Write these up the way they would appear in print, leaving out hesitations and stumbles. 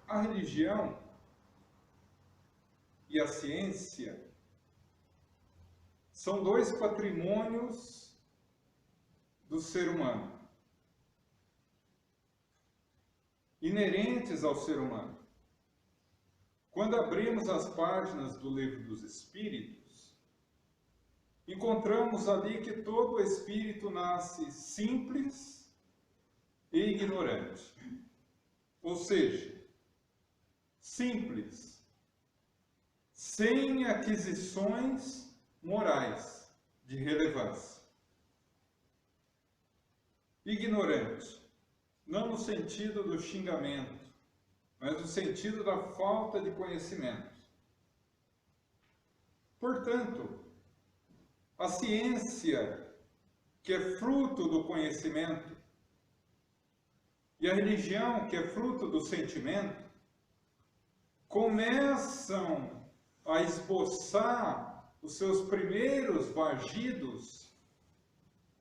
A religião e a ciência são dois patrimônios do ser humano, inerentes ao ser humano. Quando abrimos as páginas do Livro dos Espíritos, encontramos ali que todo espírito nasce simples e ignorante. Ou seja, simples, sem aquisições morais de relevância. Ignorante, não no sentido do xingamento, mas no sentido da falta de conhecimento. Portanto, a ciência, que é fruto do conhecimento, e a religião, que é fruto do sentimento, começam a esboçar os seus primeiros vagidos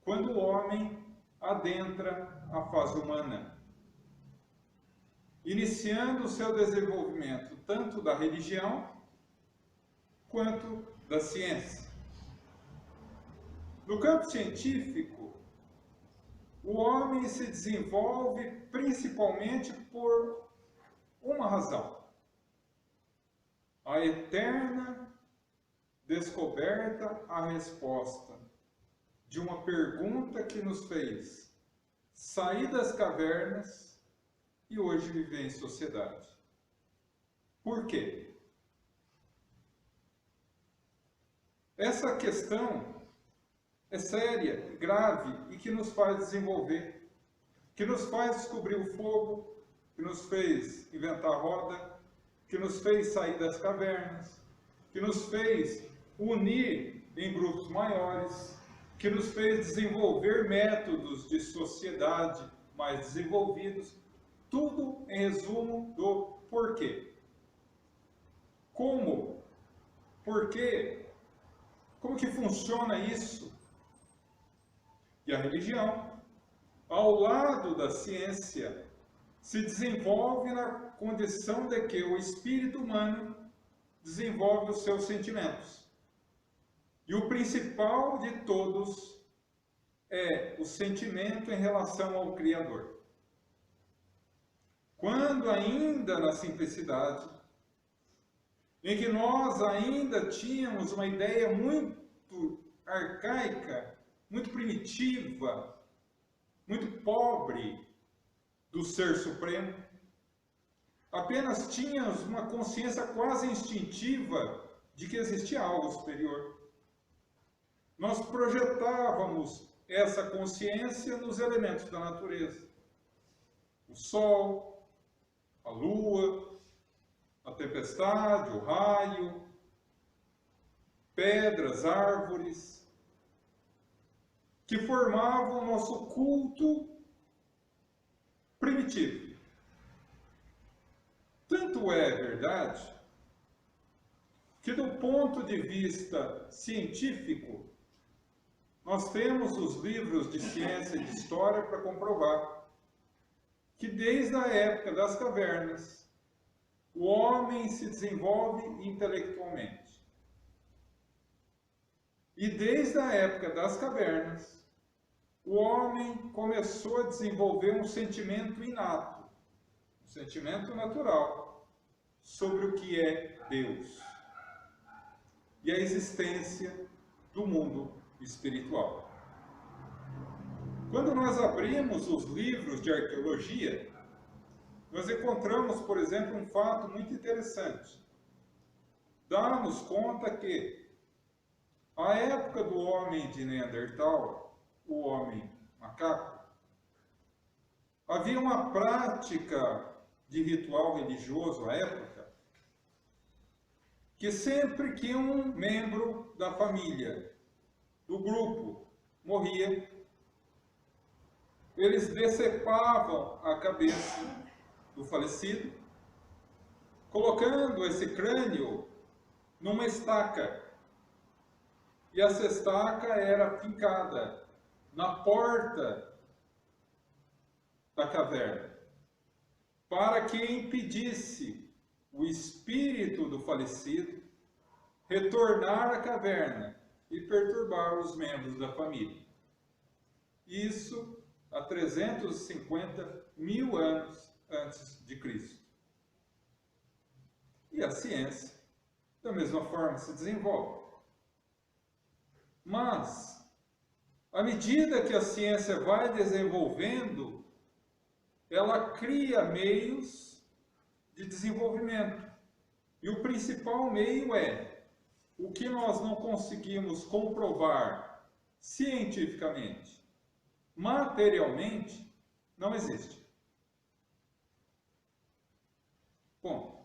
quando o homem adentra a fase humana, iniciando o seu desenvolvimento tanto da religião quanto da ciência. No campo científico, o homem se desenvolve principalmente por uma razão: a eterna descoberta, a resposta de uma pergunta que nos fez sair das cavernas e hoje viver em sociedade. Por quê? Essa questão é séria, grave e que nos faz desenvolver, que nos faz descobrir o fogo, que nos fez inventar a roda, que nos fez sair das cavernas, que nos fez unir em grupos maiores, que nos fez desenvolver métodos de sociedade mais desenvolvidos, tudo em resumo do porquê. Como? Porquê? Como que funciona isso? E a religião, ao lado da ciência, se desenvolve na condição de que o espírito humano desenvolve os seus sentimentos. E o principal de todos é o sentimento em relação ao Criador. Quando ainda na simplicidade, em que nós ainda tínhamos uma ideia muito arcaica, muito primitiva, muito pobre do Ser Supremo, apenas tínhamos uma consciência quase instintiva de que existia algo superior. Nós projetávamos essa consciência nos elementos da natureza: o sol, a lua, a tempestade, o raio, pedras, árvores, que formavam o nosso culto primitivo. Tanto é verdade que, do ponto de vista científico, nós temos os livros de ciência e de história para comprovar que desde a época das cavernas, o homem se desenvolve intelectualmente. E desde a época das cavernas, o homem começou a desenvolver um sentimento inato, um sentimento natural, sobre o que é Deus e a existência do mundo espiritual. Quando nós abrimos os livros de arqueologia, nós encontramos, por exemplo, um fato muito interessante. Dá-nos conta que a época do homem de Neandertal, o homem macaco, havia uma prática de ritual religioso à época, que sempre que um membro da família, do grupo, morria, eles decepavam a cabeça do falecido, colocando esse crânio numa estaca. E essa estaca era fincada na porta da caverna. para que impedisse o espírito do falecido retornar à caverna e perturbar os membros da família. Isso há 350 mil anos antes de Cristo. E a ciência, da mesma forma, se desenvolve. Mas, à medida que a ciência vai desenvolvendo, ela cria meios de desenvolvimento. E o principal meio é o que nós não conseguimos comprovar cientificamente, materialmente, não existe. Ponto.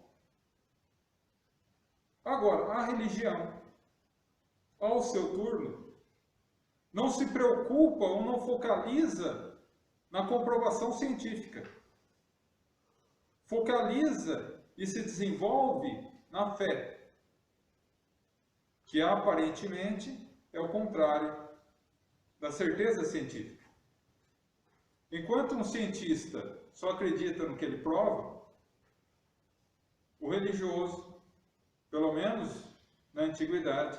Agora, a religião, ao seu turno, não se preocupa ou não focaliza na comprovação científica. Focaliza e se desenvolve na fé, que aparentemente é o contrário da certeza científica. Enquanto um cientista só acredita no que ele prova, o religioso, pelo menos na antiguidade,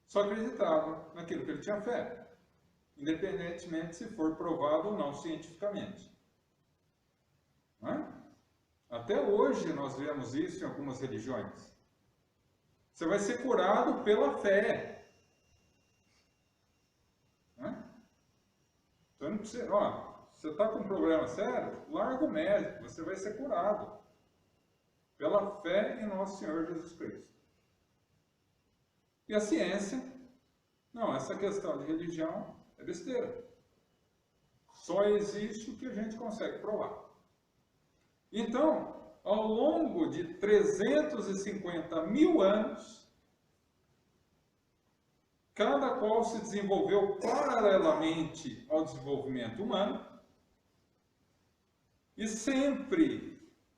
só acreditava naquilo que ele tinha fé, independentemente se for provado ou não cientificamente. Não é? Até hoje nós vemos isso em algumas religiões. Você vai ser curado pela fé. Não é? Então não precisa, você está com um problema sério, larga o médico, você vai ser curado pela fé em Nosso Senhor Jesus Cristo. E a ciência, não, essa questão de religião é besteira. Só existe o que a gente consegue provar. Então, ao longo de 350 mil anos, cada qual se desenvolveu paralelamente ao desenvolvimento humano e sempre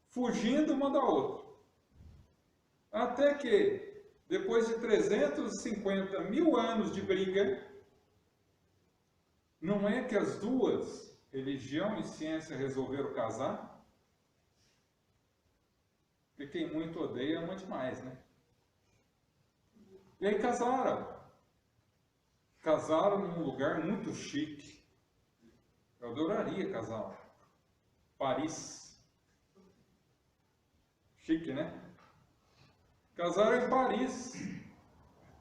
fugindo uma da outra. Até que, depois de 350 mil anos de briga, não é que as duas, religião e ciência, resolveram casar? Porque quem muito odeia ama demais, né? E aí casaram. Casaram num lugar muito chique. Eu adoraria casar lá. Paris. Chique, né? Casaram em Paris,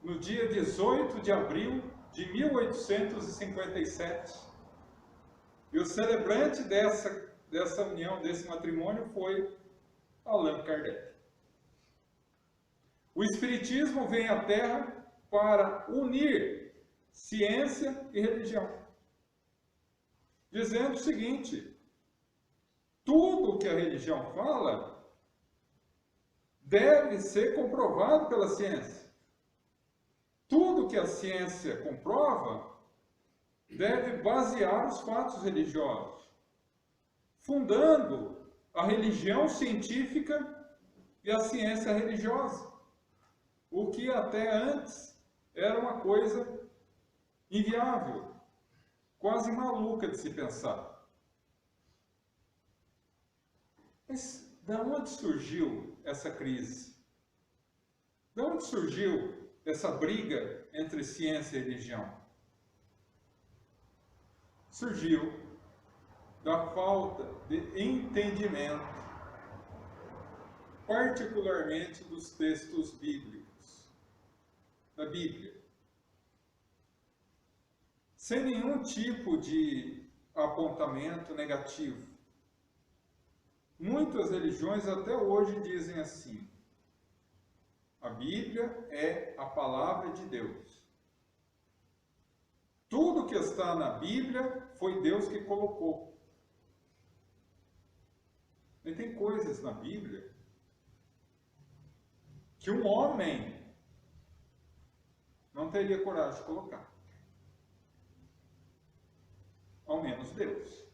no dia 18 de abril de 1857. E o celebrante dessa união, desse matrimônio, foi Allan Kardec. O Espiritismo vem à Terra para unir ciência e religião, dizendo o seguinte: tudo o que a religião fala deve ser comprovado pela ciência. Tudo que a ciência comprova deve basear os fatos religiosos, fundando a religião científica e a ciência religiosa, o que até antes era uma coisa inviável, quase maluca de se pensar. Mas de onde surgiu essa crise? De onde surgiu essa briga entre ciência e religião? Surgiu da falta de entendimento, particularmente dos textos bíblicos, da Bíblia. Sem nenhum tipo de apontamento negativo. Muitas religiões até hoje dizem assim: a Bíblia é a palavra de Deus. Tudo que está na Bíblia foi Deus que colocou. E tem coisas na Bíblia que um homem não teria coragem de colocar. Ao menos Deus.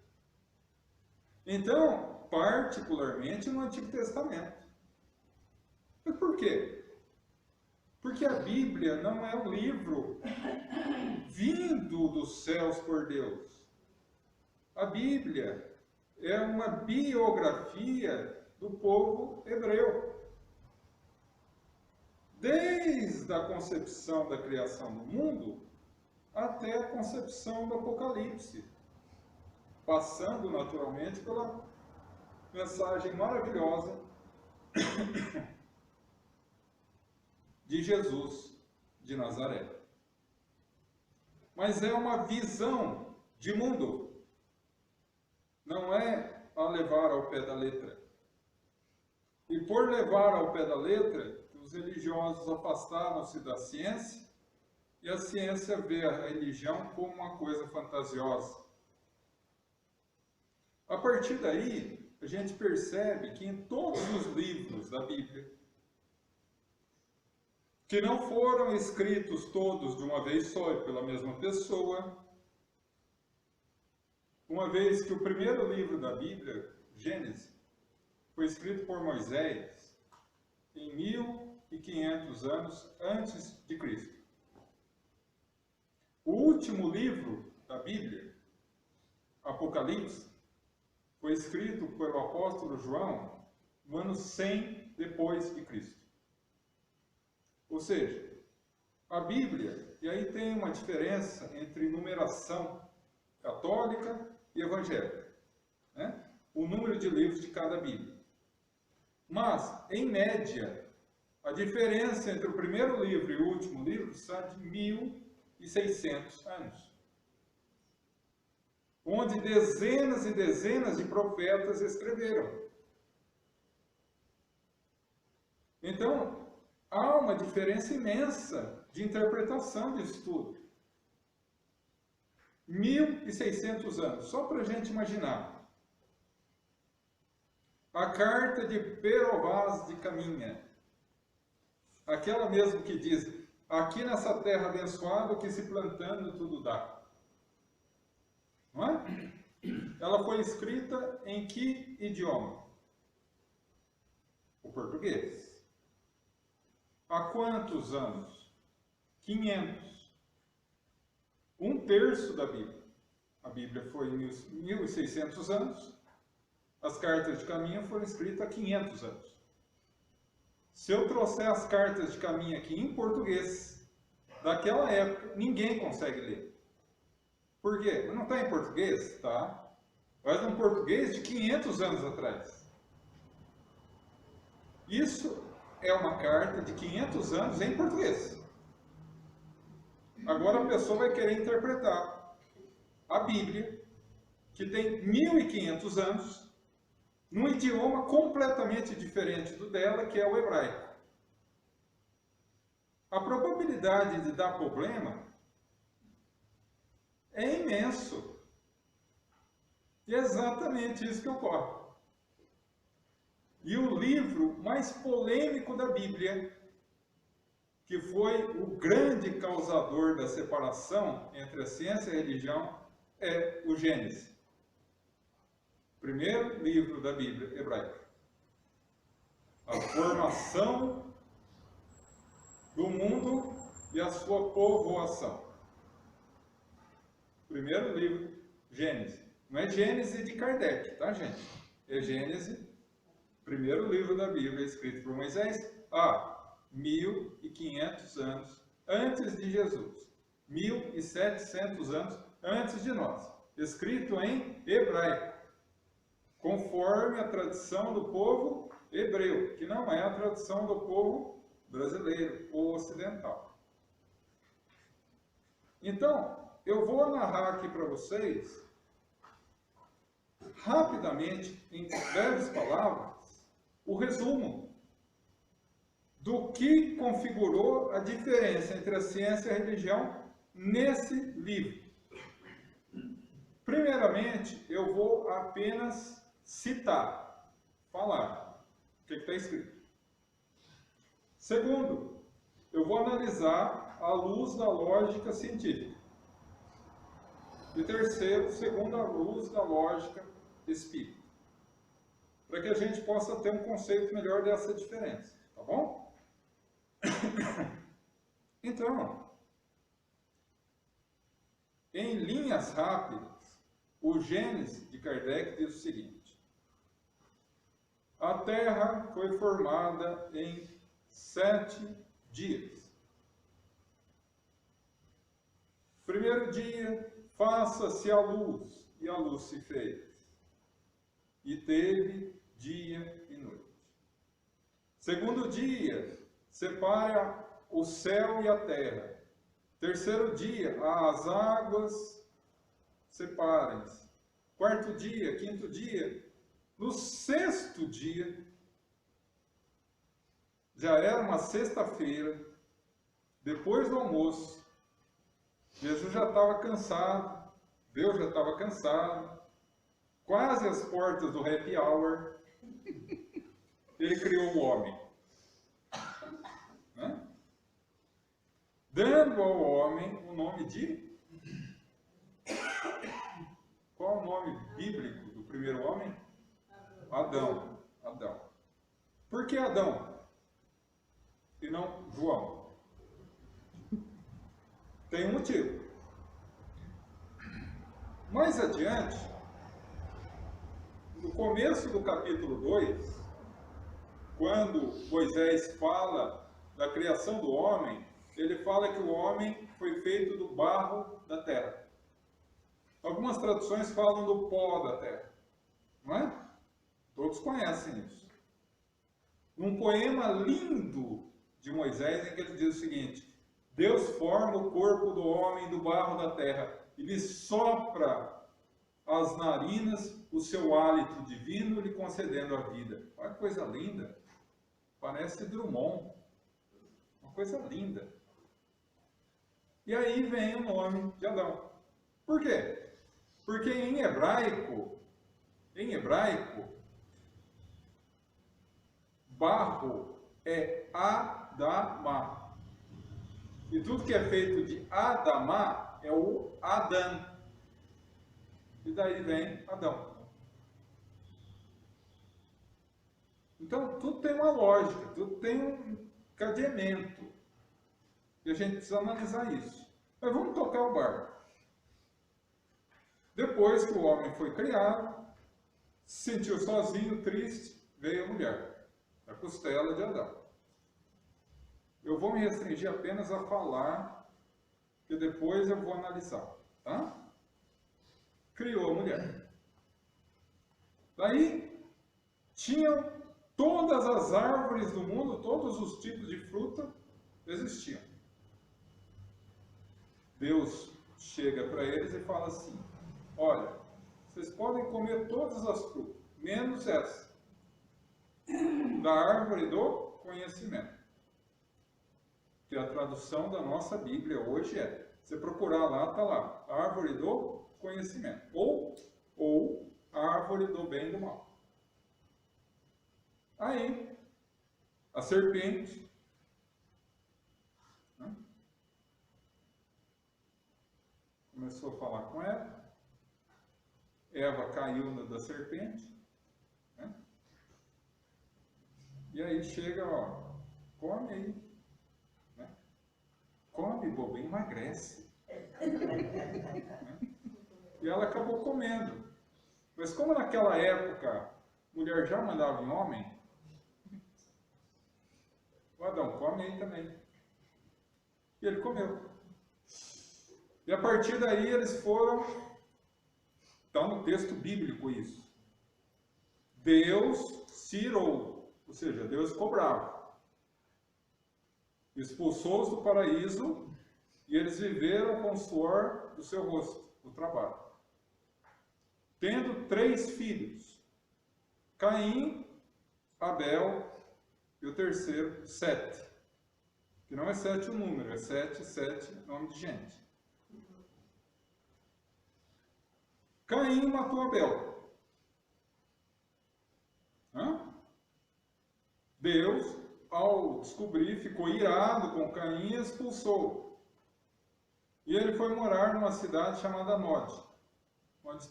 Então, particularmente no Antigo Testamento. Mas por quê? Porque a Bíblia não é um livro vindo dos céus por Deus. A Bíblia é uma biografia do povo hebreu. Desde a concepção da criação do mundo até a concepção do Apocalipse, passando naturalmente pela mensagem maravilhosa de Jesus de Nazaré. Mas é uma visão de mundo, não é a levar ao pé da letra. E por levar ao pé da letra, os religiosos afastaram-se da ciência, e a ciência vê a religião como uma coisa fantasiosa. A partir daí, a gente percebe que em todos os livros da Bíblia, que não foram escritos todos de uma vez só e pela mesma pessoa, uma vez que o primeiro livro da Bíblia, Gênesis, foi escrito por Moisés em 1500 anos antes de Cristo. O último livro da Bíblia, Apocalipse, foi escrito pelo apóstolo João no ano 100 depois de Cristo. Ou seja, a Bíblia, e aí tem uma diferença entre numeração católica e evangélica, né? O número de livros de cada Bíblia. Mas, em média, a diferença entre o primeiro livro e o último livro está de 1600 anos. Onde dezenas e dezenas de profetas escreveram. Então, há uma diferença imensa de interpretação disso tudo. 1600 anos, só para a gente imaginar. A carta de Pero Vaz de Caminha, aquela mesmo que diz, aqui nessa terra abençoada, o que se plantando tudo dá. Não é? Ela foi escrita em que idioma? O português. Há quantos anos? 500. Um terço da Bíblia. A Bíblia foi em 1600 anos. As cartas de caminho foram escritas há 500 anos. Se eu trouxer as cartas de caminho aqui em português, daquela época, ninguém consegue ler. Por quê? Não está em português? Tá. Mas em português de 500 anos atrás. Isso é uma carta de 500 anos em português. Agora a pessoa vai querer interpretar a Bíblia, que tem 1500 anos, num idioma completamente diferente do dela, que é o hebraico. A probabilidade de dar problema é imenso. E é exatamente isso que ocorre. E o livro mais polêmico da Bíblia, que foi o grande causador da separação entre a ciência e a religião, é o Gênesis. Primeiro livro da Bíblia hebraica. A formação do mundo e a sua povoação. Primeiro livro, Gênesis. Não é Gênesis de Kardec, tá, gente? É Gênesis, primeiro livro da Bíblia, escrito por Moisés, há 1500 anos antes de Jesus. 1700 anos antes de nós. Escrito em hebraico. Conforme a tradição do povo hebreu, que não é a tradição do povo brasileiro ou ocidental. Então, eu vou narrar aqui para vocês, rapidamente, em breves palavras, o resumo do que configurou a diferença entre a ciência e a religião nesse livro. Primeiramente, eu vou apenas citar, falar o que está escrito. Segundo, eu vou analisar à luz da lógica científica. E terceiro, segundo a luz da lógica espírita. Para que a gente possa ter um conceito melhor dessa diferença, tá bom? Então, em linhas rápidas, O Gênesis de Kardec diz o seguinte: a Terra foi formada em 7 dias. Primeiro dia, faça-se a luz, e a luz se fez. E teve dia e noite. Segundo dia, separa o céu e a terra. Terceiro dia, as águas separem-se. Quarto dia, quinto dia. No sexto dia, já era uma sexta-feira, depois do almoço, Jesus já estava cansado, Deus já estava cansado, quase às portas do happy hour, ele criou o homem. Né? Dando ao homem o nome de... Qual o nome bíblico do primeiro homem? Adão. Adão. Por que Adão? E não João? Tem um motivo. Mais adiante, no começo do capítulo 2, quando Moisés fala da criação do homem, ele fala que o homem foi feito do barro da terra. Algumas traduções falam do pó da terra, não é? Todos conhecem isso. Num poema lindo de Moisés, em que ele diz o seguinte: Deus forma o corpo do homem do barro da terra e lhe sopra as narinas o seu hálito divino, lhe concedendo a vida. Olha que coisa linda. Parece Drummond. Uma coisa linda. E aí vem o nome de Adão. Por quê? Porque em hebraico, barro é Adamá. E tudo que é feito de Adamá é o Adão. E daí vem Adão. Então, tudo tem uma lógica, tudo tem um cadeamento. E a gente precisa analisar isso. Mas vamos tocar o barco. Depois que o homem foi criado, se sentiu sozinho, triste, veio a mulher, a costela de Adão. Eu vou me restringir apenas a falar, que depois eu vou analisar. Tá? Criou a mulher. Daí, tinham todas as árvores do mundo, todos os tipos de fruta existiam. Deus chega para eles e fala assim: olha, vocês podem comer todas as frutas, menos essa, da árvore do conhecimento. Que a tradução da nossa Bíblia hoje é, você procurar lá, está lá, árvore do conhecimento, ou árvore do bem e do mal. Aí, a serpente, né, começou a falar com Eva. Eva caiu da serpente, né? E aí chega, ó, come aí, né? Come, bobo, emagrece. Né? E ela acabou comendo. Mas como naquela época mulher já mandava em homem, o Adão, come aí também. E ele comeu. E a partir daí eles foram... Está no texto bíblico isso. Deus se irou, ou seja, Deus ficou bravo. Expulsou-os do paraíso e eles viveram com o suor do seu rosto, o trabalho. Tendo 3 filhos, Caim, Abel e o terceiro, Sete. Que não é 7 o número, é 7, nome de gente. Caim matou Abel. Deus, ao descobrir, ficou irado com Caim e expulsou. E ele foi morar numa cidade chamada Nod, onde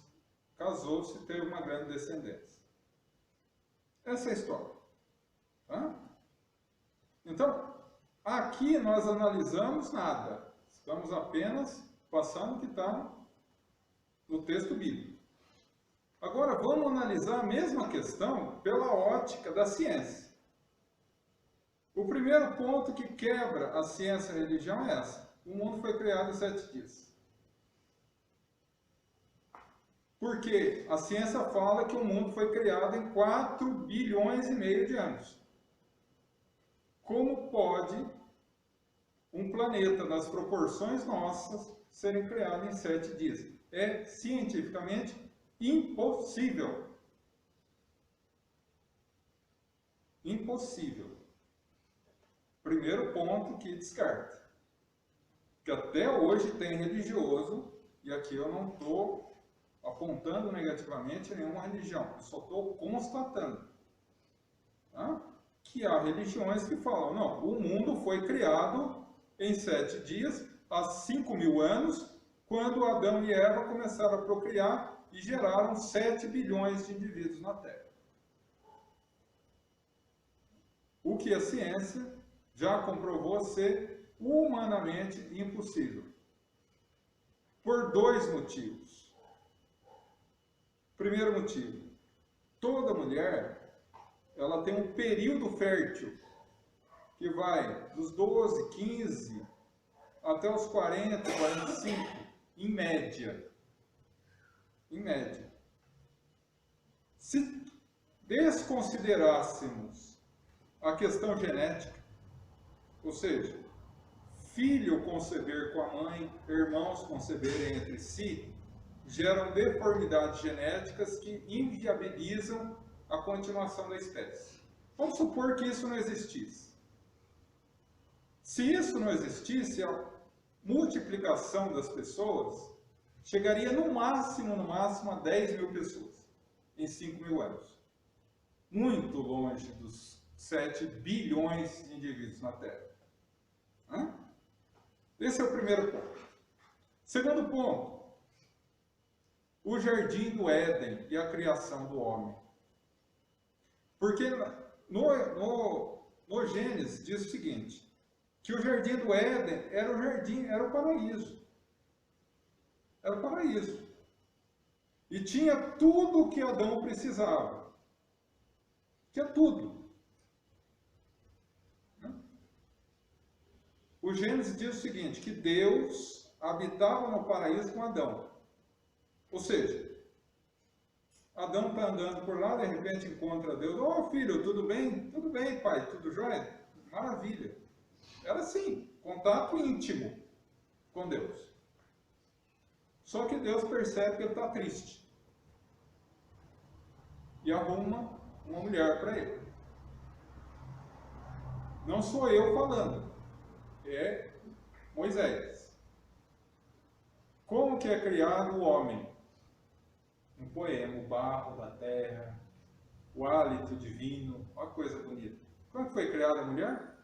casou-se e teve uma grande descendência. Essa é a história. Então, aqui nós analisamos nada. Estamos apenas passando o que está no texto bíblico. Agora, vamos analisar a mesma questão pela ótica da ciência. O primeiro ponto que quebra a ciência e a religião é essa. O mundo foi criado em 7 dias. Porque a ciência fala que o mundo foi criado em 4 bilhões e meio de anos. Como pode um planeta das proporções nossas serem criado em 7 dias? É cientificamente impossível. Impossível. Primeiro ponto que descarta. Que até hoje tem religioso, e aqui eu não estou apontando negativamente nenhuma religião, eu só estou constatando, tá? Que há religiões que falam, não, o mundo foi criado em 7 dias, há 5.000 anos, quando Adão e Eva começaram a procriar e geraram 7 bilhões de indivíduos na Terra. O que a ciência já comprovou ser humanamente impossível. Por 2 motivos. Primeiro motivo, toda mulher, ela tem um período fértil, que vai dos 12, 15, até os 40, 45, em média. Em média. Se desconsiderássemos a questão genética, ou seja, filho conceber com a mãe, irmãos conceberem entre si, geram deformidades genéticas que inviabilizam a continuação da espécie. Vamos supor que isso não existisse. Se isso não existisse, a multiplicação das pessoas chegaria no máximo a 10.000 pessoas em 5.000 anos. Muito longe dos 7 bilhões de indivíduos na Terra. Esse é o primeiro ponto. Segundo ponto, o jardim do Éden e a criação do homem. Porque no Gênesis diz o seguinte, que o jardim do Éden era o paraíso. Era o paraíso. E tinha tudo o que Adão precisava. Tinha tudo. O Gênesis diz o seguinte, que Deus habitava no paraíso com Adão. Ou seja, Adão está andando por lá, de repente encontra Deus. Ô filho, tudo bem? Tudo bem, pai, tudo jóia? Maravilha. Era assim, contato íntimo com Deus. Só que Deus percebe que ele está triste. E arruma uma mulher para ele. Não sou eu falando, é Moisés. Como que é criado o homem? Um poema, o barro da terra, o hálito divino, olha que coisa bonita. Como foi criada a mulher?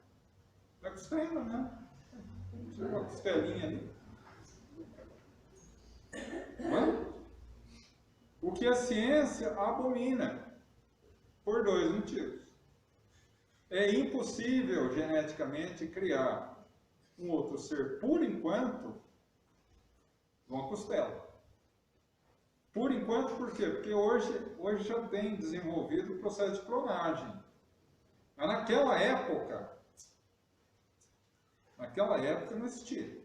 Da costela, né? Uma costelinha ali. O que a ciência abomina, por 2 motivos. É impossível geneticamente criar um outro ser, por enquanto, uma costela. Por enquanto, por quê? Porque hoje já tem desenvolvido o processo de clonagem. Mas naquela época não existia.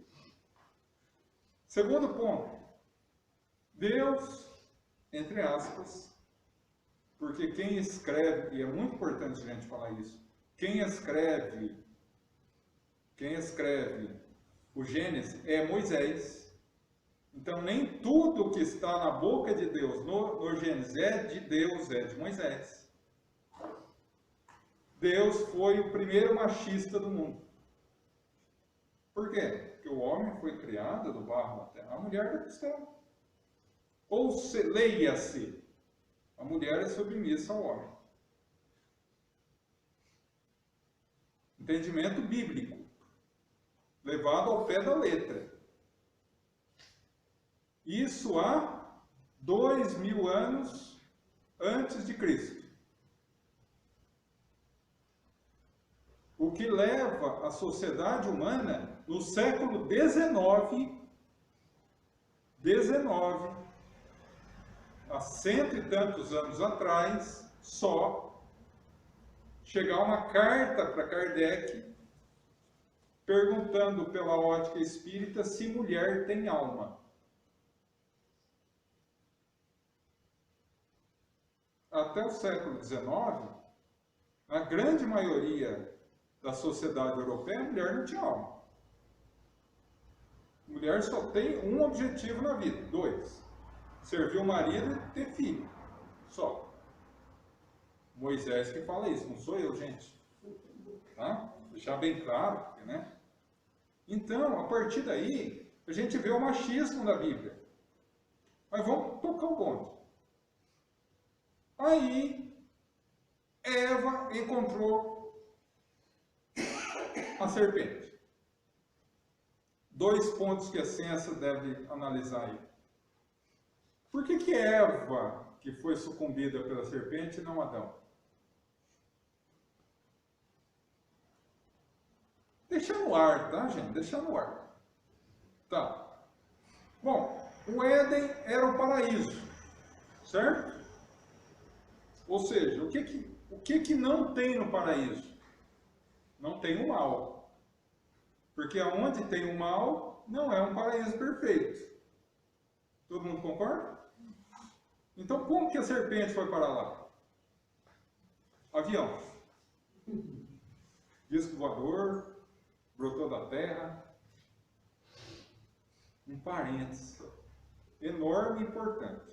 Segundo ponto, Deus, entre aspas, porque quem escreve, e é muito importante a gente falar isso, quem escreve o Gênesis é Moisés. Então, nem tudo que está na boca de Deus no Gênesis é de Deus, é de Moisés. Deus foi o primeiro machista do mundo. Por quê? Porque o homem foi criado do barro da terra, a mulher da costela. Ou leia-se, a mulher é submissa ao homem. Entendimento bíblico, levado ao pé da letra. Isso há 2.000 anos antes de Cristo. O que leva a sociedade humana, no século XIX, há 100 e tantos anos atrás, só, chegar uma carta para Kardec perguntando pela ótica espírita se mulher tem alma. Até o século XIX, a grande maioria da sociedade europeia, a mulher não tinha alma. A mulher só tem um objetivo na vida, 2. Servir o marido e ter filho. Só. Moisés que fala isso, não sou eu, gente. Tá? Deixar bem claro, né? Então, a partir daí, a gente vê o machismo na Bíblia. Mas vamos tocar o bonde. Aí, Eva encontrou a serpente. 2 pontos que a ciência deve analisar aí. Por que Eva, que foi sucumbida pela serpente, e não Adão? Deixa no ar, tá, gente? Deixa no ar. Tá. Bom, o Éden era o paraíso, certo? Ou seja, o que não tem no paraíso? Não tem o mal. Porque aonde tem o mal, não é um paraíso perfeito. Todo mundo concorda? Então, como que a serpente foi para lá? Avião. Disco voador, brotou da terra. Um parênteses enorme e importante.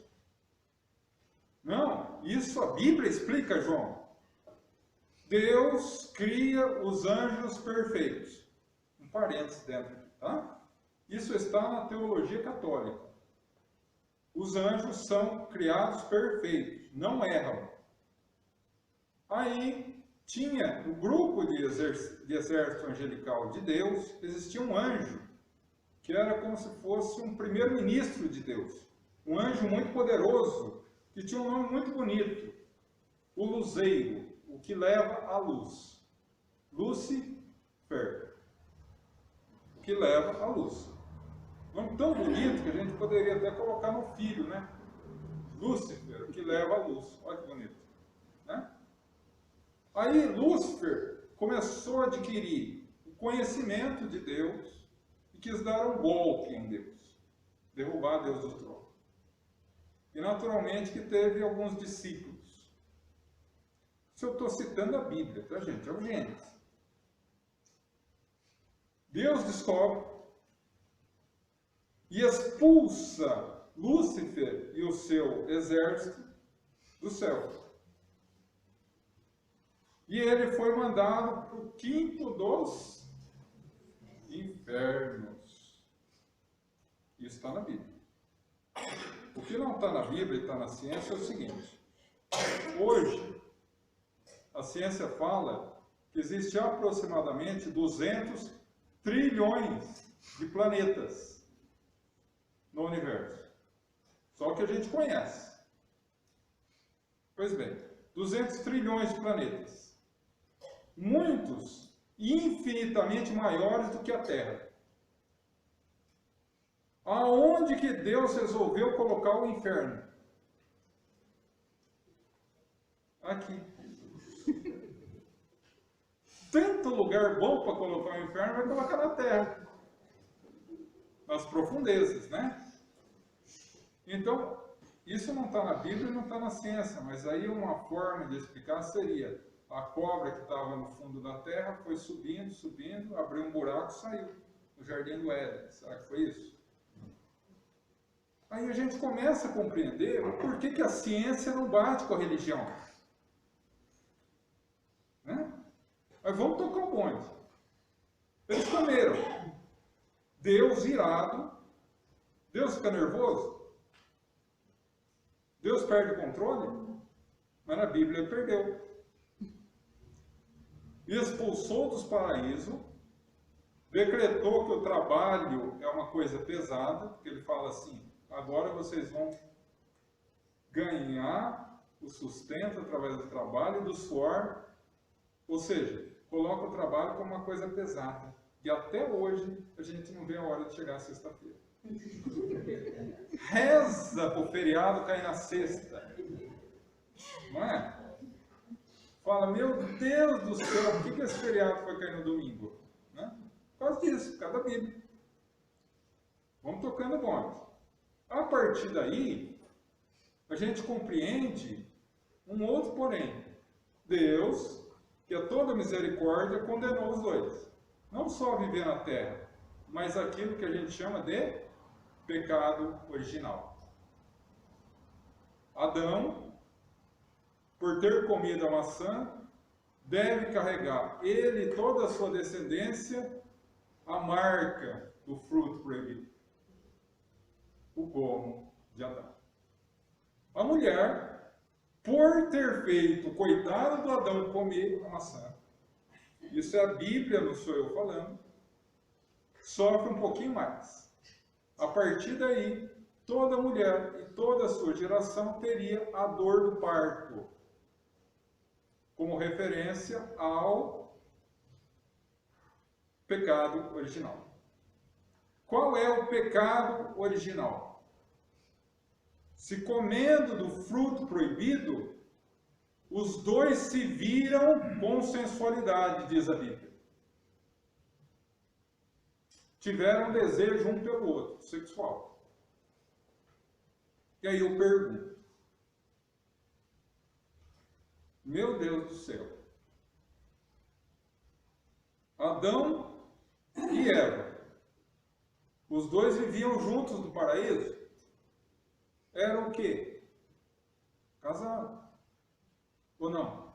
Não, isso a Bíblia explica, João. Deus cria os anjos perfeitos. Um parênteses dentro, tá? Isso está na teologia católica. Os anjos são criados perfeitos, não erram. Aí tinha no grupo de exército angelical de Deus, existia um anjo, que era como se fosse um primeiro-ministro de Deus. Um anjo muito poderoso, que tinha um nome muito bonito. O luzeiro, o que leva à luz. Lúcifer, o que leva à luz. Nome tão bonito que a gente poderia até colocar no filho, né? Lúcifer, o que leva à luz. Olha que bonito. Né? Aí Lúcifer começou a adquirir o conhecimento de Deus e quis dar um golpe em Deus. Derrubar Deus do trono. E naturalmente que teve alguns discípulos. Se eu estou citando a Bíblia, tá, gente? É o Gênesis. Deus descobre e expulsa Lúcifer e o seu exército do céu. E ele foi mandado para o 5º dos infernos. Isso está na Bíblia. O que não está na Bíblia e está na ciência é o seguinte. Hoje, a ciência fala que existe aproximadamente 200 trilhões de planetas no universo. Só o que a gente conhece. Pois bem, 200 trilhões de planetas. Muitos infinitamente maiores do que a Terra. Aonde que Deus resolveu colocar o inferno? Aqui. Tanto lugar bom para colocar o inferno, vai colocar na Terra. Nas profundezas, né? Então, isso não está na Bíblia e não está na ciência, mas aí uma forma de explicar seria: a cobra que estava no fundo da terra foi subindo, subindo, abriu um buraco e saiu no jardim do Éden. Será que foi isso? Aí a gente começa a compreender por que a ciência não bate com a religião. Né? Mas vamos tocar o bonde. Eles comeram. Deus irado. Deus fica nervoso? Deus perde o controle? Mas na Bíblia ele perdeu. Expulsou dos paraísos, decretou que o trabalho é uma coisa pesada, porque ele fala assim: agora vocês vão ganhar o sustento através do trabalho e do suor, ou seja, coloca o trabalho como uma coisa pesada. E até hoje a gente não vê a hora de chegar à sexta-feira. Reza para o feriado cair na sexta. Não é? Fala, meu Deus do céu, por que esse feriado foi cair no domingo? Né? Por causa disso, por causa da Bíblia. Vamos tocando bonde. A partir daí, a gente compreende um outro porém. Deus, que a toda misericórdia, condenou os dois. Não só viver na terra, mas aquilo que a gente chama de pecado original. Adão, por ter comido a maçã, deve carregar, ele e toda a sua descendência, a marca do fruto proibido. O gomo de Adão. A mulher, por ter feito o coitado do Adão comer a maçã, isso é a Bíblia, não sou eu falando, sofre um pouquinho mais. A partir daí, toda mulher e toda a sua geração teria a dor do parto, como referência ao pecado original. Qual é o pecado original? Se comendo do fruto proibido, os dois se viram com sensualidade, diz a Bíblia. Tiveram desejo um pelo outro, sexual. E aí eu pergunto, meu Deus do céu, Adão e Eva, os dois viviam juntos no paraíso? Eram o quê? Casados. Ou não?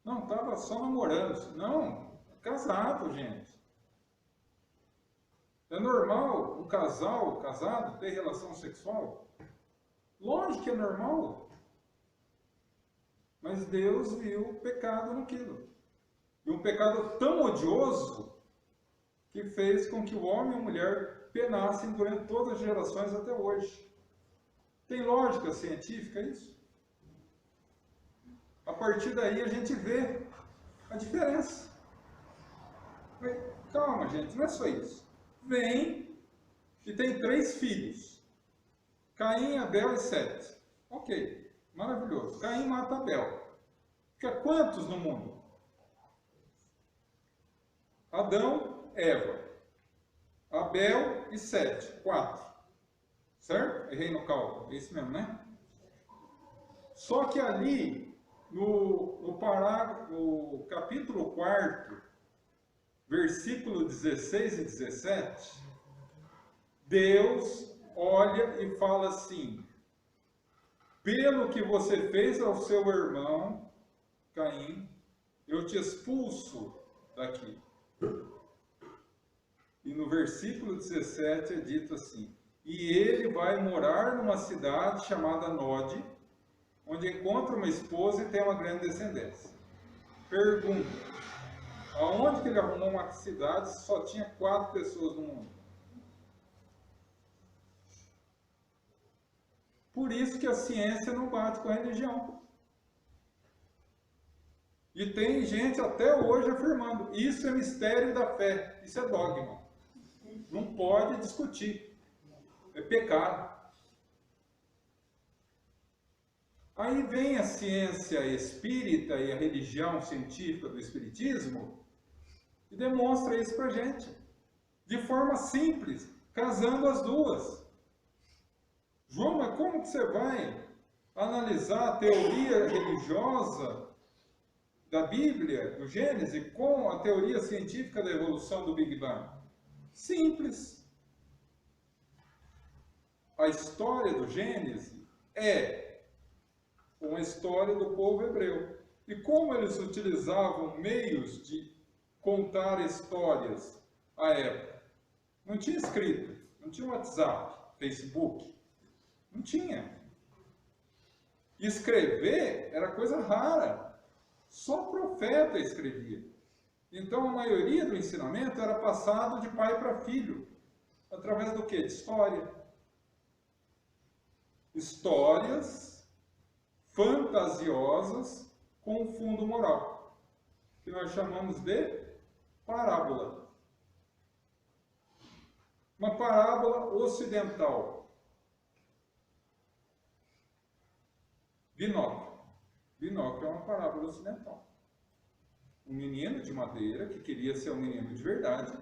Não, estava só namorando. Não, casado, gente. É normal um casal casado ter relação sexual? Lógico que é normal. Mas Deus viu o pecado naquilo. E um pecado tão odioso que fez com que o homem e a mulher penassem durante todas as gerações até hoje. Tem lógica científica isso? A partir daí a gente vê a diferença. Mas, calma, gente, não é só isso. Vem e tem 3 filhos. Caim, Abel e Sete. Ok, maravilhoso. Caim mata Abel. Fica quantos no mundo? Adão, Eva. Abel e Sete. 4. Certo? Errei no cálculo. É isso mesmo, né? Só que ali, no capítulo 4, versículo 16 e 17, Deus olha e fala assim: pelo que você fez ao seu irmão, Caim, eu te expulso daqui. E no versículo 17 é dito assim: e ele vai morar numa cidade chamada Nod, onde encontra uma esposa e tem uma grande descendência. Pergunta: aonde que ele arrumou uma cidade se só tinha 4 pessoas no mundo? Por isso que a ciência não bate com a religião. E tem gente até hoje afirmando: isso é mistério da fé, isso é dogma. Não pode discutir. É pecado. Aí vem a ciência espírita e a religião científica do espiritismo e demonstra isso para a gente, de forma simples, casando as duas. João, mas como que você vai analisar a teoria religiosa da Bíblia, do Gênesis, com a teoria científica da evolução do Big Bang? Simples. A história do Gênesis é uma história do povo hebreu. E como eles utilizavam meios de contar histórias à época? Não tinha escrito, não tinha WhatsApp, Facebook, não tinha. Escrever era coisa rara, só profeta escrevia. Então a maioria do ensinamento era passado de pai para filho, através do quê? De história. Histórias fantasiosas com fundo moral, que nós chamamos de parábola. Uma parábola ocidental. Binóquio. Binóquio é uma parábola ocidental. Um menino de madeira que queria ser um menino de verdade,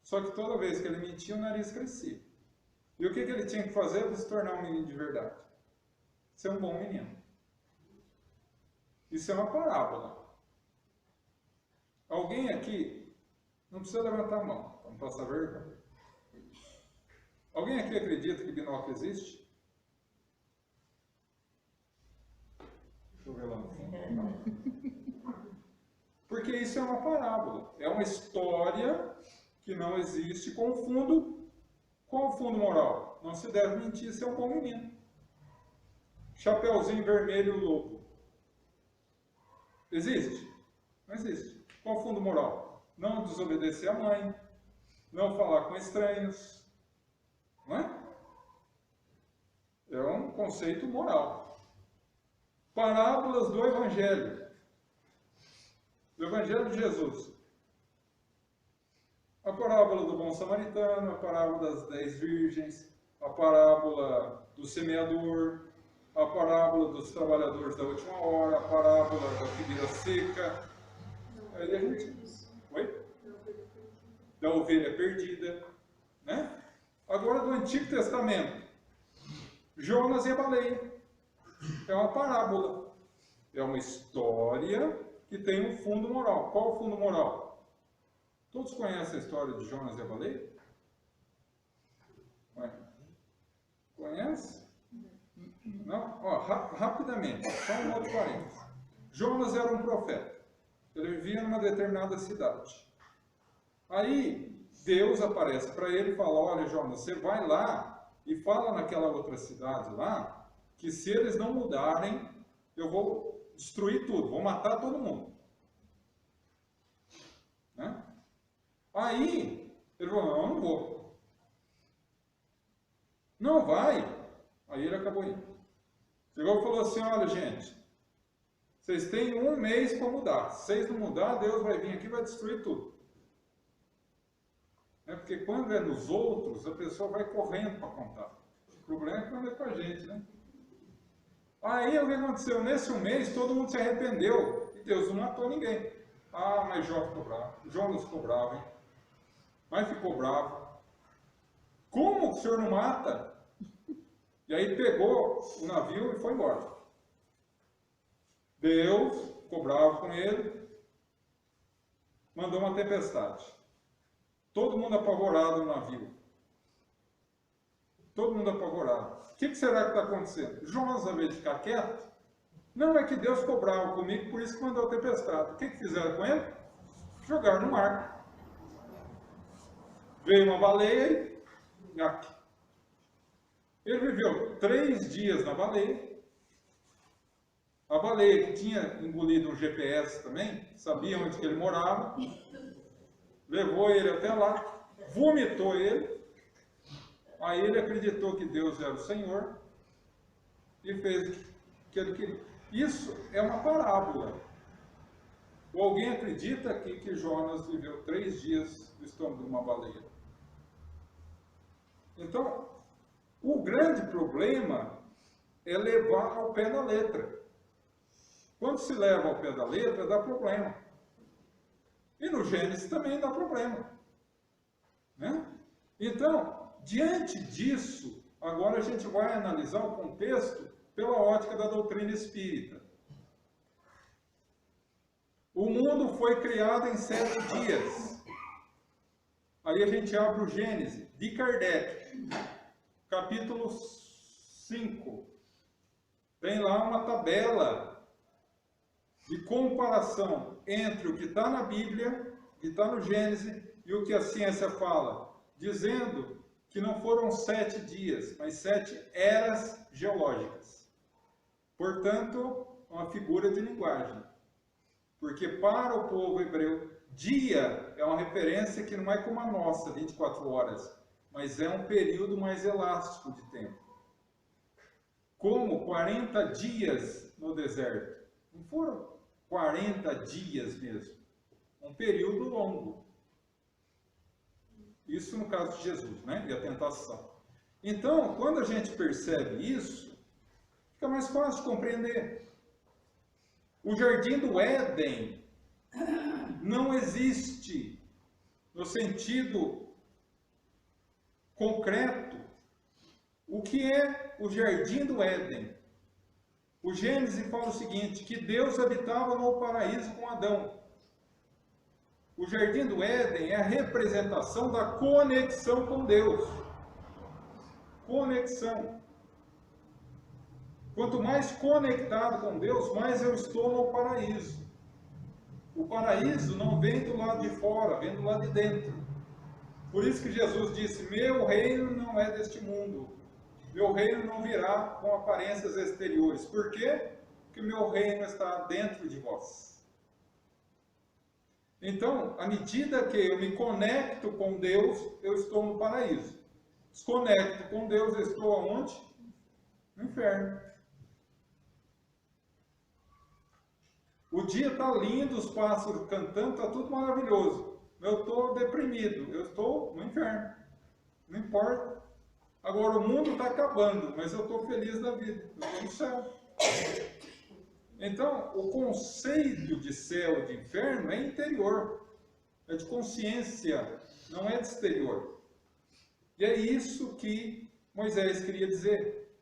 só que toda vez que ele mentia, o nariz crescia. E o que ele tinha que fazer para se tornar um menino de verdade? Ser um bom menino. Isso é uma parábola. Alguém aqui, não precisa levantar a mão, para não passar vergonha. Alguém aqui acredita que Binóquio existe? Deixa eu ver lá no fundo. Não. Porque isso é uma parábola. É uma história que não existe com o fundo. Qual o fundo moral? Não se deve mentir, ser um bom menino. Chapeuzinho vermelho e lobo. Existe? Não existe. Qual o fundo moral? Não desobedecer à mãe, não falar com estranhos. Não é? É um conceito moral. Parábolas do Evangelho. Do Evangelho de Jesus. A parábola do bom samaritano, a parábola das 10 virgens, a parábola do semeador, a parábola dos trabalhadores da última hora, a parábola da figueira seca. Aí a gente... Oi? Da ovelha perdida. Né? Agora do Antigo Testamento. Jonas e a baleia. É uma parábola. É uma história que tem um fundo moral. Qual o fundo moral? Todos conhecem a história de Jonas e a baleia? Conhece? Não? Ó, rapidamente, só um outro parênteses. Jonas era um profeta. Ele vivia numa determinada cidade. Aí, Deus aparece para ele e fala, olha Jonas, você vai lá e fala naquela outra cidade lá, que se eles não mudarem, eu vou destruir tudo, vou matar todo mundo. Né? Aí, ele falou, não, eu não vou. Não vai. Aí ele acabou indo. Chegou e falou assim, olha gente, vocês têm um mês para mudar. Se vocês não mudar, Deus vai vir aqui e vai destruir tudo. É porque quando é nos outros, a pessoa vai correndo para contar. O problema é quando é com a gente, né? Aí o que aconteceu? Nesse um mês, todo mundo se arrependeu. E Deus não matou ninguém. Ah, mas Jó ficou bravo. Jonas ficou bravo, hein? Mas ficou bravo. Como o senhor não mata? E aí pegou o navio e foi embora. Deus ficou bravo com ele, mandou uma tempestade. Todo mundo apavorado no navio. Todo mundo apavorado. O que será que está acontecendo? Jonas, ao invés de ficar quieto, não é que Deus ficou bravo comigo, por isso que mandou a tempestade. O que fizeram com ele? Jogaram no mar. Veio uma baleia e aqui. Ele viveu 3 dias na baleia. A baleia que tinha engolido um GPS também, sabia onde que ele morava, levou ele até lá, vomitou ele, aí ele acreditou que Deus era o Senhor e fez o que ele queria. Isso é uma parábola. Ou alguém acredita aqui que Jonas viveu 3 dias no estômago de uma baleia? Então, o grande problema é levar ao pé da letra. Quando se leva ao pé da letra, dá problema. E no Gênesis também dá problema. Né? Então, diante disso, agora a gente vai analisar o contexto pela ótica da doutrina espírita. O mundo foi criado em 7 dias. Aí a gente abre o Gênesis, de Kardec, capítulo 5. Tem lá uma tabela de comparação entre o que está na Bíblia, o que está no Gênesis, e o que a ciência fala, dizendo que não foram 7 dias, mas 7 eras geológicas. Portanto, uma figura de linguagem. Porque para o povo hebreu, dia é uma referência que não é como a nossa, 24 horas, mas é um período mais elástico de tempo. Como 40 dias no deserto. Não foram 40 dias mesmo. Um período longo. Isso no caso de Jesus, né? E a tentação. Então, quando a gente percebe isso, fica mais fácil de compreender. O jardim do Éden não existe no sentido concreto. O que é o jardim do Éden? O Gênesis fala o seguinte, que Deus habitava no paraíso com Adão. O jardim do Éden é a representação da conexão com Deus. Conexão. Quanto mais conectado com Deus, mais eu estou no paraíso. O paraíso não vem do lado de fora, vem do lado de dentro. Por isso que Jesus disse, meu reino não é deste mundo. Meu reino não virá com aparências exteriores. Por quê? Porque meu reino está dentro de vós. Então, à medida que eu me conecto com Deus, eu estou no paraíso. Desconecto com Deus, eu estou aonde? No inferno. O dia está lindo, os pássaros cantando, está tudo maravilhoso. Eu estou deprimido, eu estou no inferno. Não importa. Agora o mundo está acabando, mas eu estou feliz da vida, eu estou no céu. Então, o conceito de céu e de inferno é interior, é de consciência, não é de exterior. E é isso que Moisés queria dizer.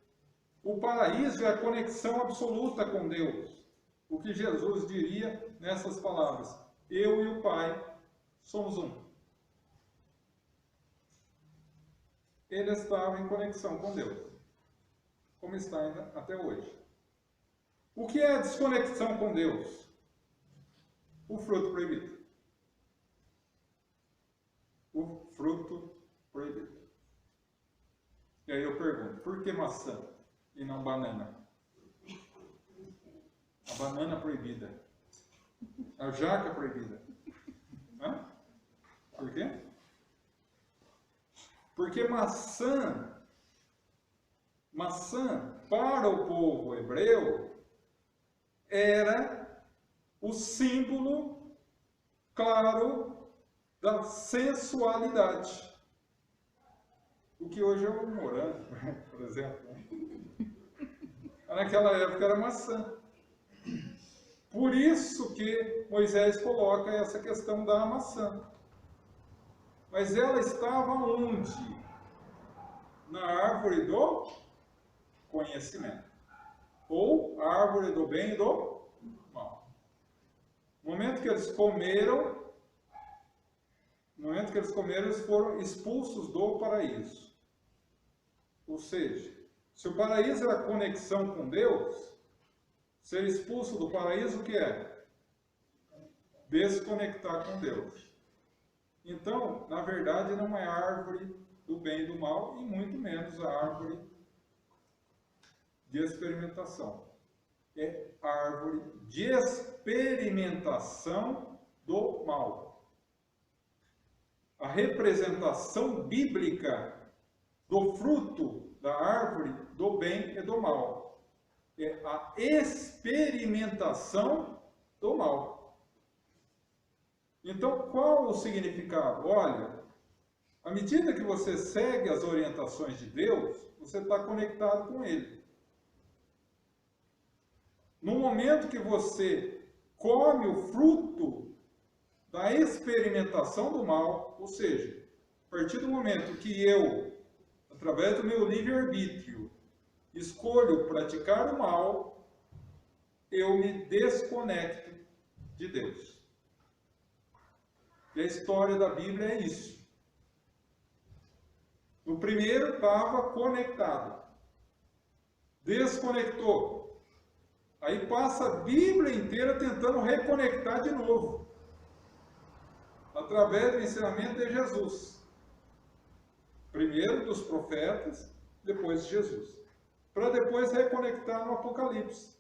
O paraíso é a conexão absoluta com Deus. O que Jesus diria nessas palavras: eu e o Pai somos um. Ele estava em conexão com Deus, como está ainda até hoje. O que é a desconexão com Deus? O fruto proibido. O fruto proibido. E aí eu pergunto, por que maçã e não banana? A banana proibida. A jaca proibida. Hã? Por quê? Porque maçã para o povo hebreu era o símbolo claro da sensualidade. O que hoje é o morango, por exemplo. Naquela época era maçã. Por isso que Moisés coloca essa questão da maçã. Mas ela estava onde? Na árvore do conhecimento. Ou a árvore do bem e do mal. No momento que eles comeram, eles foram expulsos do paraíso. Ou seja, se o paraíso era a conexão com Deus, ser expulso do paraíso, o que é? Desconectar com Deus. Então, na verdade, não é a árvore do bem e do mal, e muito menos a árvore de experimentação. É a árvore de experimentação do mal. A representação bíblica do fruto da árvore do bem e do mal. É a experimentação do mal. Então, qual o significado? Olha, à medida que você segue as orientações de Deus, você está conectado com Ele. No momento que você come o fruto da experimentação do mal, ou seja, a partir do momento que eu, através do meu livre-arbítrio, escolho praticar o mal, eu me desconecto de Deus. E a história da Bíblia é isso. No primeiro estava conectado. Desconectou. Aí passa a Bíblia inteira tentando reconectar de novo. Através do ensinamento de Jesus. Primeiro dos profetas, depois de Jesus. Para depois reconectar no Apocalipse.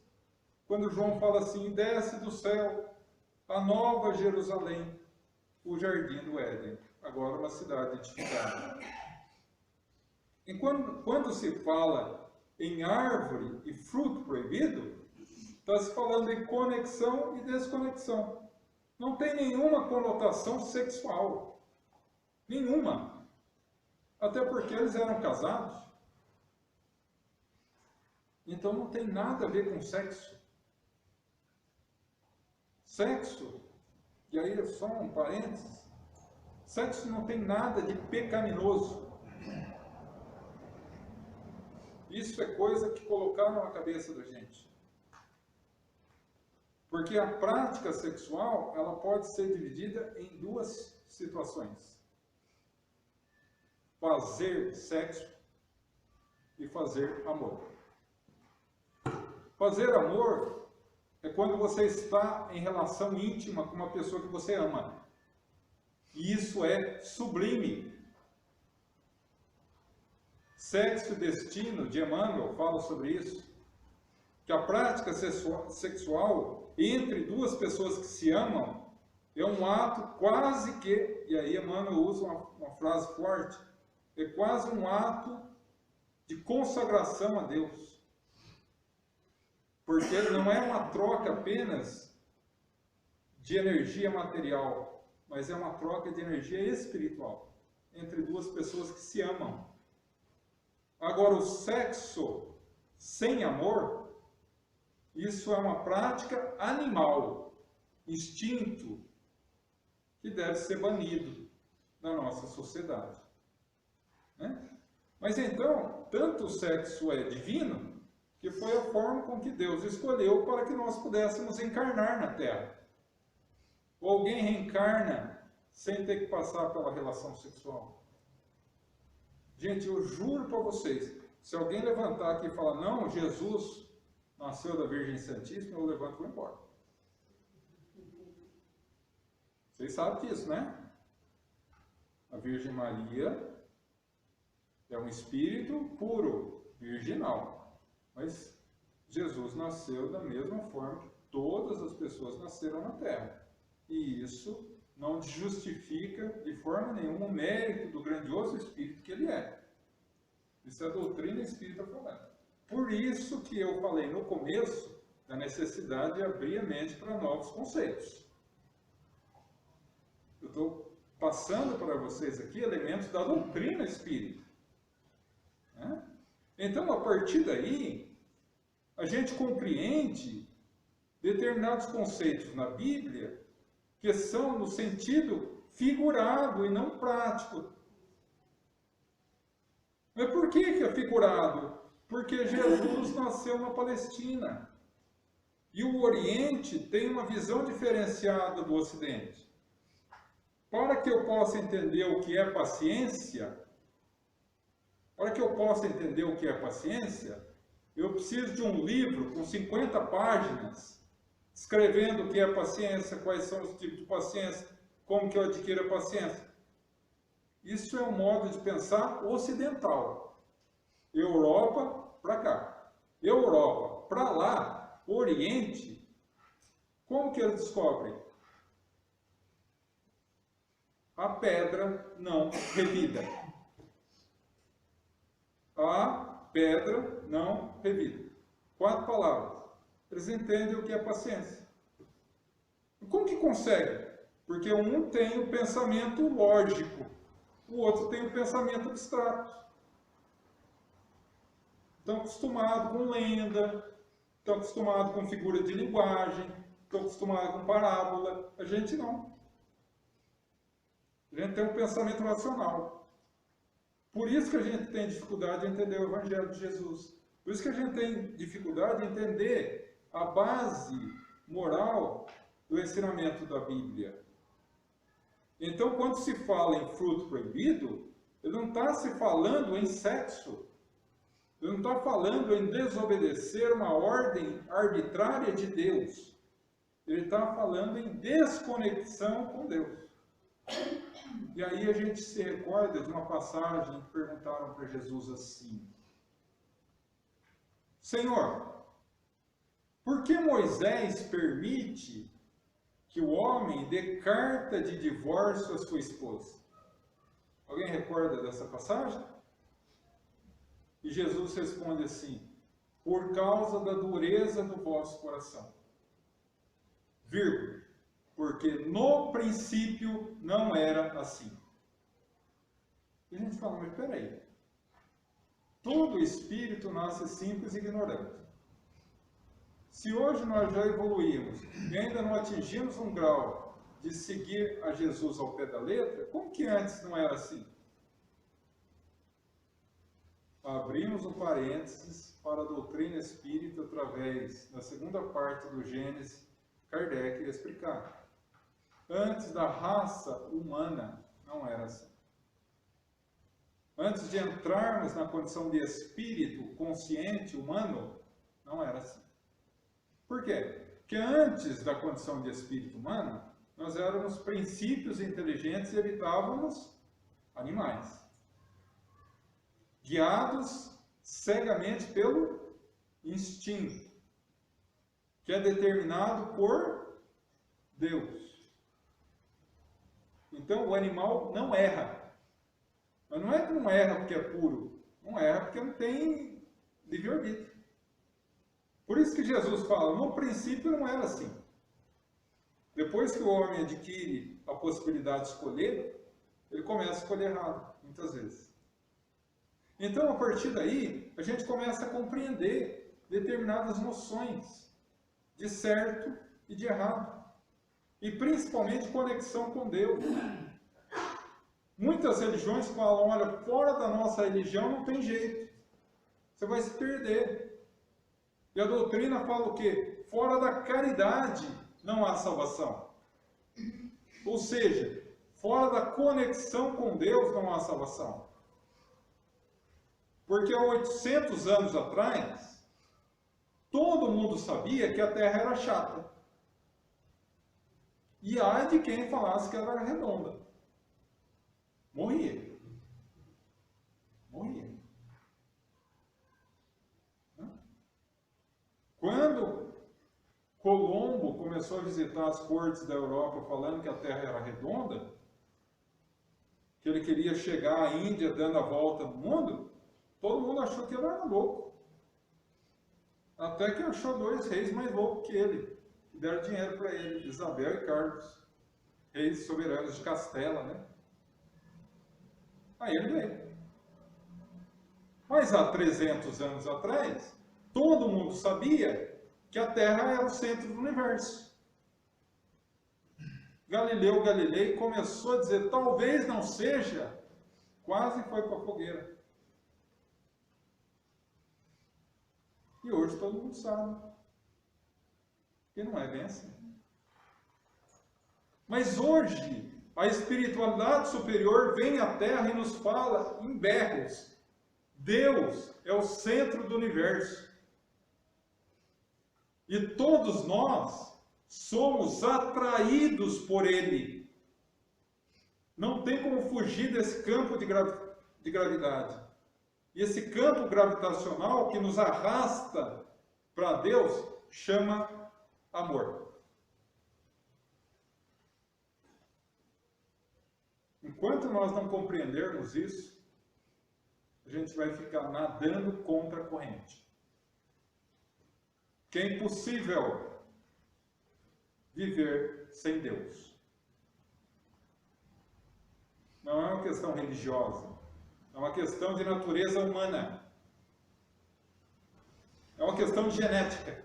Quando João fala assim, desce do céu a nova Jerusalém, o jardim do Éden, agora uma cidade edificada. E quando se fala em árvore e fruto proibido, está se falando em conexão e desconexão. Não tem nenhuma conotação sexual. Nenhuma. Até porque eles eram casados. Então não tem nada a ver com sexo. Sexo, e aí é só um parênteses, sexo não tem nada de pecaminoso. Isso é coisa que colocaram na cabeça da gente. Porque a prática sexual, ela pode ser dividida em duas situações. Fazer sexo e fazer amor. Fazer amor é quando você está em relação íntima com uma pessoa que você ama. E isso é sublime. Sexo e Destino, de Emmanuel, fala sobre isso. Que a prática sexual entre duas pessoas que se amam é um ato quase que, e aí Emmanuel usa uma frase forte, é quase um ato de consagração a Deus. Porque não é uma troca apenas de energia material, mas é uma troca de energia espiritual entre duas pessoas que se amam. Agora, o sexo sem amor, isso é uma prática animal, instinto, que deve ser banido da nossa sociedade. Né? Mas então, tanto o sexo é divino, que foi a forma com que Deus escolheu para que nós pudéssemos encarnar na Terra. Ou alguém reencarna sem ter que passar pela relação sexual? Gente, eu juro para vocês, se alguém levantar aqui e falar, não, Jesus nasceu da Virgem Santíssima, eu levanto e vou embora. Vocês sabem disso, né? A Virgem Maria é um espírito puro, virginal. Mas Jesus nasceu da mesma forma que todas as pessoas nasceram na Terra. E isso não justifica de forma nenhuma o mérito do grandioso espírito que ele é. Isso é a doutrina espírita falando. Por isso que eu falei no começo da necessidade de abrir a mente para novos conceitos. Eu estou passando para vocês aqui elementos da doutrina espírita. Né? Então, a partir daí, a gente compreende determinados conceitos na Bíblia que são no sentido figurado e não prático. Mas por que é figurado? Porque Jesus nasceu na Palestina. E o Oriente tem uma visão diferenciada do Ocidente. Para que eu possa entender o que é paciência, eu preciso de um livro com 50 páginas, escrevendo o que é paciência, quais são os tipos de paciência, como que eu adquiro a paciência. Isso é um modo de pensar ocidental. Europa para cá. Europa para lá. Oriente. Como que eles descobrem? A pedra não revida. A pedra não revida. 4 palavras. Eles entendem o que é paciência. Como que consegue? Porque um tem o pensamento lógico, o outro tem o pensamento abstrato. Estão acostumados com lenda, estão acostumados com figura de linguagem, estão acostumados com parábola. A gente não. A gente tem um pensamento racional. Por isso que a gente tem dificuldade de entender o Evangelho de Jesus. Por isso que a gente tem dificuldade de entender a base moral do ensinamento da Bíblia. Então, quando se fala em fruto proibido, ele não está se falando em sexo. Ele não está falando em desobedecer uma ordem arbitrária de Deus. Ele está falando em desconexão com Deus. E aí a gente se recorda de uma passagem que perguntaram para Jesus assim: Senhor, por que Moisés permite que o homem dê carta de divórcio à sua esposa? Alguém recorda dessa passagem? E Jesus responde assim: por causa da dureza do vosso coração. Vírgula. Porque no princípio não era assim. E a gente fala, mas peraí, todo espírito nasce simples e ignorante. Se hoje nós já evoluímos e ainda não atingimos um grau de seguir a Jesus ao pé da letra, como que antes não era assim? Abrimos um parênteses para a doutrina espírita através da segunda parte do Gênesis, Kardec ia explicar. Antes da raça humana, não era assim. Antes de entrarmos na condição de espírito consciente humano, não era assim. Por quê? Porque antes da condição de espírito humano, nós éramos princípios inteligentes e habitávamos animais, guiados cegamente pelo instinto, que é determinado por Deus. Então, o animal não erra. Mas não é que não erra porque é puro. Não erra porque não tem livre-arbítrio. Por isso que Jesus fala, no princípio não era assim. Depois que o homem adquire a possibilidade de escolher, ele começa a escolher errado, muitas vezes. Então, a partir daí, a gente começa a compreender determinadas noções de certo e de errado. E principalmente conexão com Deus. Muitas religiões falam, olha, fora da nossa religião não tem jeito. Você vai se perder. E a doutrina fala o quê? Fora da caridade não há salvação. Ou seja, fora da conexão com Deus não há salvação. Porque há 800 anos atrás, todo mundo sabia que a Terra era chata. E ai de quem falasse que ela era redonda. Morria. Morria. Quando Colombo começou a visitar as cortes da Europa falando que a Terra era redonda, que ele queria chegar à Índia dando a volta no mundo, todo mundo achou que ele era louco. Até que achou dois reis mais loucos que ele, que deram dinheiro para ele, Isabel e Carlos, reis soberanos de Castela, né? Aí ele veio. Mas há 300 anos atrás, todo mundo sabia que a Terra era o centro do universo. Galileu Galilei começou a dizer, talvez não seja, quase foi para a fogueira. E hoje todo mundo sabe que não é bem assim. Mas hoje, a espiritualidade superior vem à Terra e nos fala em berros. Deus é o centro do universo. E todos nós somos atraídos por Ele. Não tem como fugir desse campo de gravidade. E esse campo gravitacional que nos arrasta para Deus chama amor. Enquanto nós não compreendermos isso, a gente vai ficar nadando contra a corrente. Que é impossível viver sem Deus. Não é uma questão religiosa, é uma questão de natureza humana. É uma questão de genética.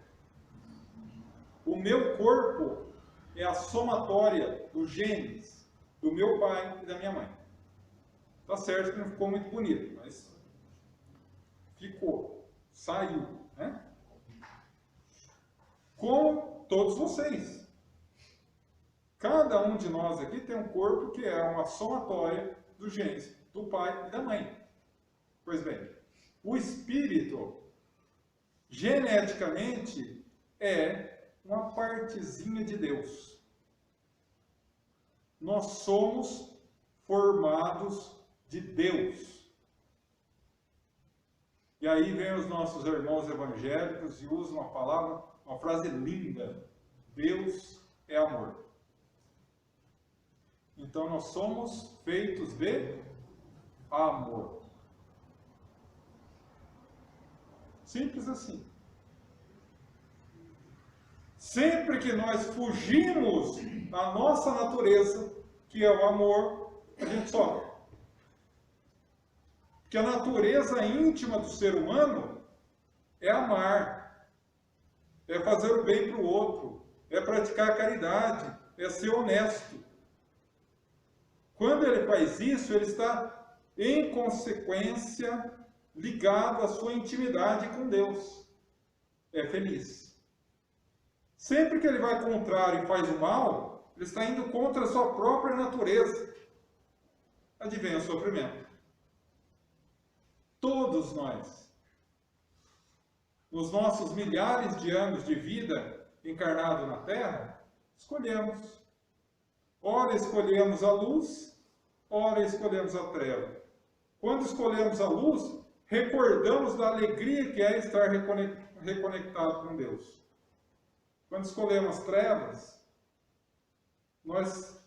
O meu corpo é a somatória dos genes do meu pai e da minha mãe. Tá certo que não ficou muito bonito, mas ficou, saiu, né? Com todos vocês. Cada um de nós aqui tem um corpo que é uma somatória dos genes do pai e da mãe. Pois bem, o espírito, geneticamente, é uma partezinha de Deus. Nós somos formados de Deus. E aí vem os nossos irmãos evangélicos e usam uma palavra, uma frase linda: Deus é amor. Então nós somos feitos de amor. Simples assim. Sempre que nós fugimos da nossa natureza, que é o amor, a gente sofre. que a natureza íntima do ser humano é amar, é fazer o bem para o outro, é praticar a caridade, é ser honesto. Quando ele faz isso, ele está, em consequência, ligado à sua intimidade com Deus. É feliz. Sempre que ele vai contrário e faz o mal, ele está indo contra a sua própria natureza. Advém o sofrimento. Todos nós, nos nossos milhares de anos de vida encarnado na Terra, escolhemos. Ora escolhemos a luz, ora escolhemos a treva. Quando escolhemos a luz, recordamos da alegria que é estar reconectado com Deus. Quando escolhemos as trevas, nós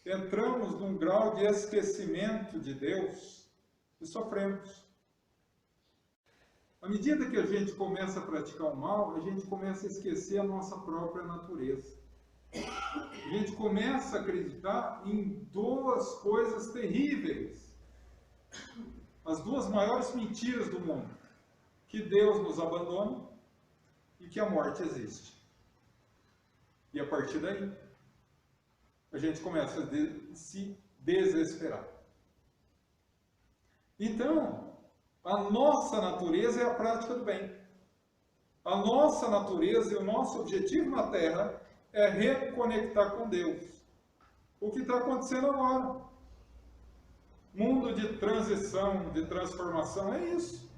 entramos num grau de esquecimento de Deus e sofremos. À medida que a gente começa a praticar o mal, a gente começa a esquecer a nossa própria natureza. A gente começa a acreditar em duas coisas terríveis. As duas maiores mentiras do mundo. Que Deus nos abandona e que a morte existe. E a partir daí, a gente começa a se desesperar. Então, a nossa natureza é a prática do bem. A nossa natureza e o nosso objetivo na Terra é reconectar com Deus. O que está acontecendo agora? Mundo de transição, de transformação, é isso.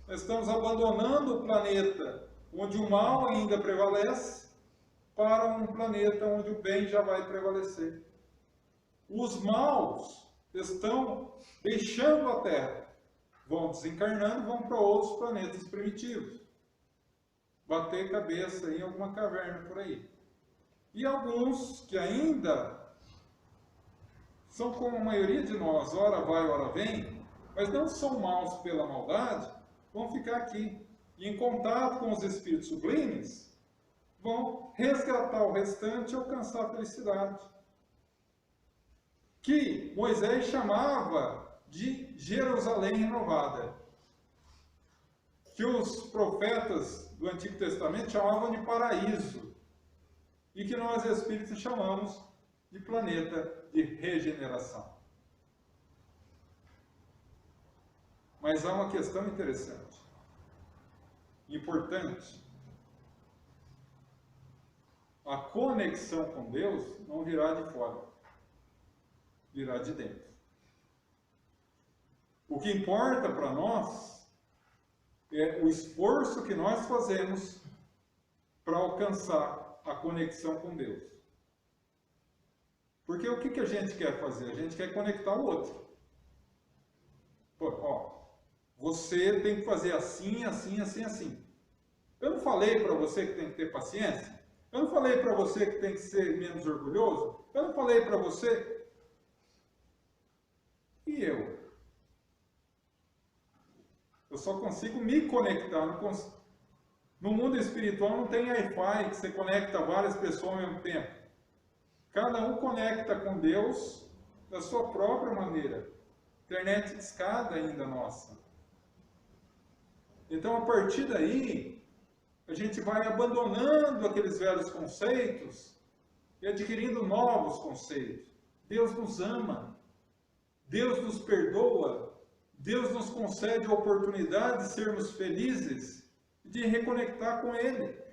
Nós estamos abandonando o planeta onde o mal ainda prevalece para um planeta onde o bem já vai prevalecer. Os maus estão deixando a Terra, vão desencarnando, vão para outros planetas primitivos. Bater cabeça em alguma caverna por aí. E alguns que ainda são como a maioria de nós, ora vai, ora vem, mas não são maus pela maldade, vão ficar aqui. E em contato com os espíritos sublimes, vão resgatar o restante e alcançar a felicidade. Que Moisés chamava de Jerusalém renovada. Que os profetas do Antigo Testamento chamavam de paraíso. E que nós espíritos chamamos de planeta de regeneração. Mas há uma questão interessante, importante. A conexão com Deus não virá de fora, virá de dentro. O que importa para nós é o esforço que nós fazemos para alcançar a conexão com Deus. Porque o que a gente quer fazer? A gente quer conectar o outro. Pô, ó, você tem que fazer assim, assim, assim, assim. Eu não falei para você que tem que ter paciência? Eu não falei para você que tem que ser menos orgulhoso? Eu não falei para você? E eu? Eu só consigo me conectar. No mundo espiritual não tem Wi-Fi que você conecta várias pessoas ao mesmo tempo. Cada um conecta com Deus da sua própria maneira. Internet discada ainda nossa. Então, a partir daí, a gente vai abandonando aqueles velhos conceitos e adquirindo novos conceitos. Deus nos ama. Deus nos perdoa. Deus nos concede a oportunidade de sermos felizes e de reconectar com Ele.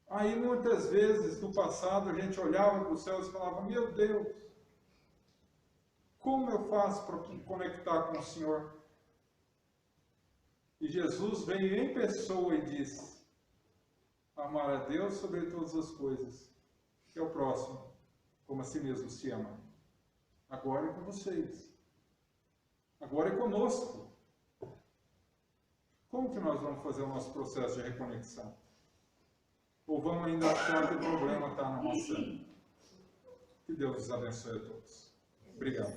Aí, muitas vezes, no passado, a gente olhava para o céu e falava, meu Deus, como eu faço para conectar com o Senhor? E Jesus veio em pessoa e disse, amar a Deus sobre todas as coisas, e ao próximo, como a si mesmo se ama. Agora é com vocês. Agora é conosco. Como que nós vamos fazer o nosso processo de reconexão? Ou vamos ainda achar que o problema está na nossa? Que Deus os abençoe a todos. Obrigado.